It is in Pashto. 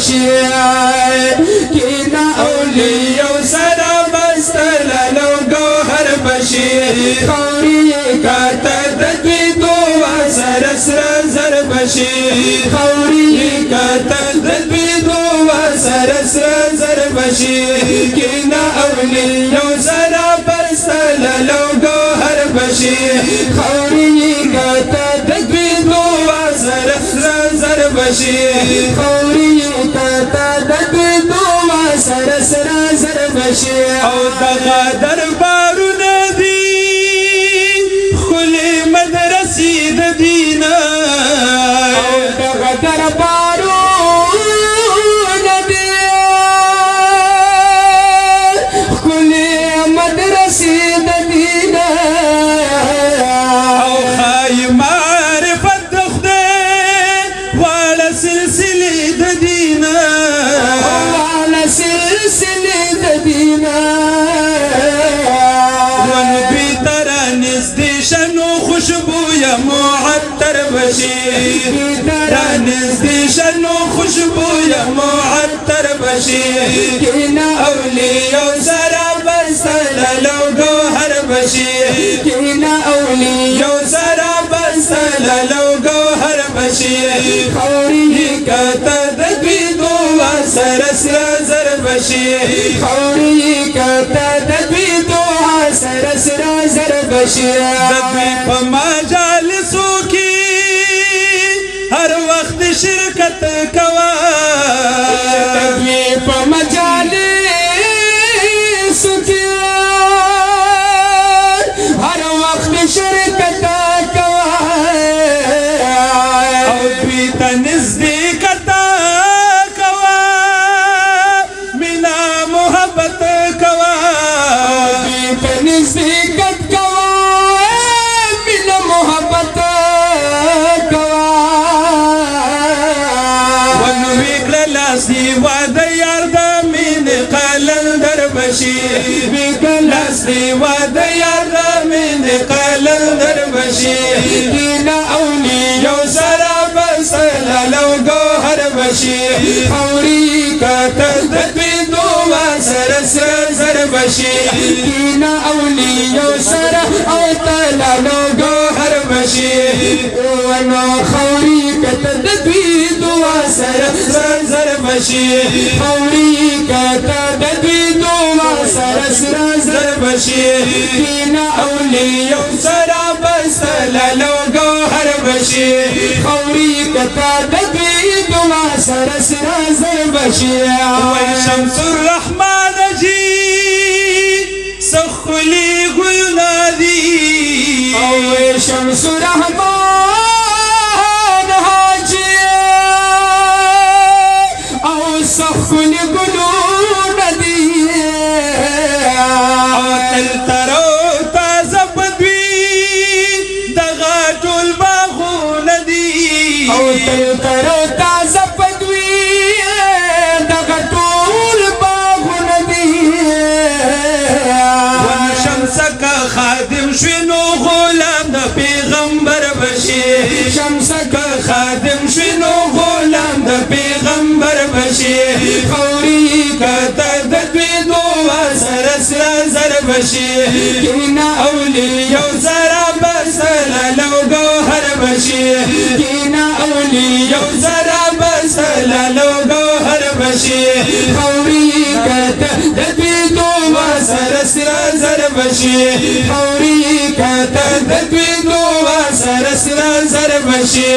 بشي کینا اولیو سرا بستلالو گوهر بشي خوري کاتا ددوی دوا سر سر زر بشي خوري کاتا ددوی دوا سر سر زر بشي کینا اولیو سرا بستلالو گوهر بشي خوري کاتا ددوی دوا سر سر زر بشي خوري کاتا ددوی دوا سر سر زر بشي او دغا دربارونه دي خلی مدرسې د دینه او دغه دربارونه دي خلی مدرسې د دینه او ښایي معرفت د خدای واړه سلسلې د دینه واړه سلسلې د دینه خوشبويا معطر بشي رانزدي شنو خوشبويا معطر بشي كينا أوليو سرا بستلالو گوهر بشي كينا أوليو سرا بستلالو گوهر بشي خوري كاتا ددوي دوا سر سر زر بشي خوري كاتا ددوي دوا سر سر زر بشي ددوي په مجالسو کې هر وخت شرکت کوا ددوي په مجالسو کې هر وخت شرکت کوا او دوی ته نزدېکت کوا مینا محبت کوا دوی ته نزدېکت وعده یار د مين قلندر بشي بکلاسي وعده یار د مين قلندر بشي کینا اولیو سرا بستلالو گوهر بشي خوري کاتا ددوی دوا سر سر زر بشي کینا اولیو سرا بستلالو گوهر بشي ونو خوري کاتا ددوی دوا سر سر زر بشي خوري کاتا ددوی دوا سر سر زر بشي کینا اولیو سرا بستلالو گوهر بشي خوري کاتا ددوی دوا سر سر زر بشي والشمس الرحمن جي سخلي گلنادي او شمس الرحمن سخن گلون دی او تل ترو تازه بدوی دغه ټول باغون دی او تل ترو تازه بدوی دغه ټول باغون دی ون شمسک خادم شنو غلام د پیغمبر بشي شمسک خادم شنو غلام د پیغمبر بشي خوري کاتا ددوی دوا سر سر زر بشي کینا اولیو سرا بستلالو گوهر بشي کینا اولیو سرا بستلالو گوهر بشي خوري کاتا ددوی دوا سر سر زر بشي خوري کاتا ددوی دوا سر سر زر بشي